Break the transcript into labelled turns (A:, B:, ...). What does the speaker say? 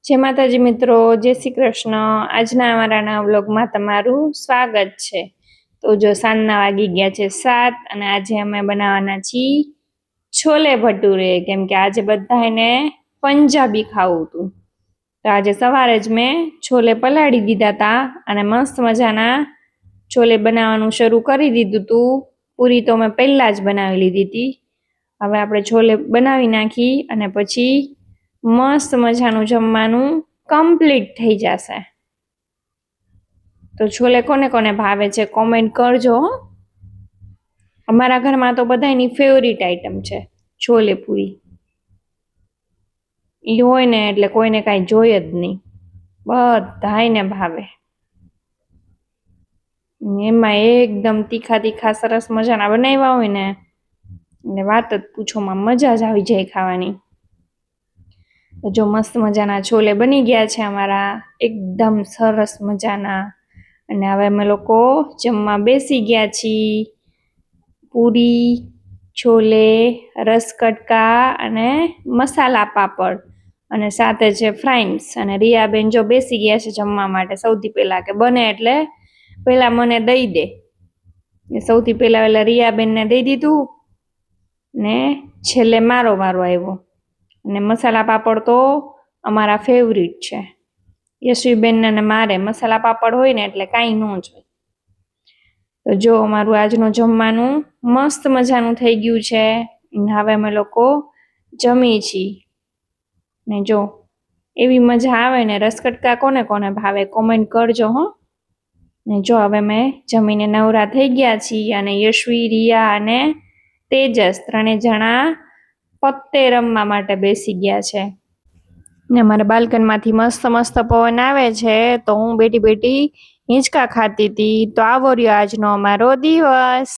A: જય માતાજી મિત્રો, જય શ્રી કૃષ્ણ। આજના અમારા નવા વ્લોગમાં તમારું સ્વાગત છે। તો જો સાંજના વાગી ગયા છે 7 અને આજે અમે બનાવવાના છીએ છોલે ભટુરે, કેમ કે આજે બધાને પંજાબી ખાવું હતું। તો આજે સવારે જ મેં છોલે પલાળી દીધા હતા અને મસ્ત મજાના છોલે બનાવવાનું શરૂ કરી દીધું હતું। પૂરી તો મેં પહેલા જ બનાવી લીધી હતી। હવે આપણે છોલે બનાવી નાખી અને પછી મસ્ત મજાનું જમવાનું કમ્પ્લીટ થઈ જશે। તો છોલે કોને કોને ભાવે છે કોમેન્ટ કરજો હો। અમારા ઘરમાં તો બધાની ફેવરિટ આઈટમ છે છોલે પૂરી। ઈ હોય ને એટલે કોઈને કાંઈ જોઈએ જ નહીં, બધાયને ભાવે। એમાં એકદમ તીખા તીખા સરસ મજાના બનાવ્યા હોય ને એટલે વાત જ પૂછોમાં, મજા જ આવી જાય ખાવાની। જો મસ્ત મજાના છોલે બની ગયા છે અમારા, એકદમ સરસ મજાના। અને હવે અમે લોકો જમવા બેસી ગયા છીએ। પૂરી, છોલે, રસકટકા અને મસાલા પાપડ અને સાથે છે ફ્રાઈમ્સ। અને રિયાબેન જો બેસી ગયા છે જમવા માટે સૌથી પહેલા, કે બને એટલે પહેલા મને દઈ દે। સૌથી પહેલા રિયાબેનને દઈ દીધું ને છેલ્લે મારો વારો આવ્યો। અને મસાલા પાપડ તો અમારા ફેવરિટ છે। યશવીબેન અને મારે મસાલા પાપડ હોય ને એટલે કાંઈ ન જોઈએ। તો જો અમારું આજનું જમવાનું મસ્ત મજાનું થઈ ગયું છે। હવે અમે લોકો જમી છીએ। ને જો એવી મજા આવે ને, રસકટકા કોને કોને ભાવે કોમેન્ટ કરજો હો। ને જો હવે મેં જમીને નવરા થઈ ગયા છીએ અને યશવી, રિયા અને તેજસ ત્રણે જણા પત્તે રમવા માટે બેસી ગયા છે। ને મારા બાલ્કનમાંથી મસ્ત મસ્ત પવન આવે છે તો હું બેઠી બેઠી હિંચકા ખાતી હતી। તો આવો રહ્યો આજનો અમારો દિવસ।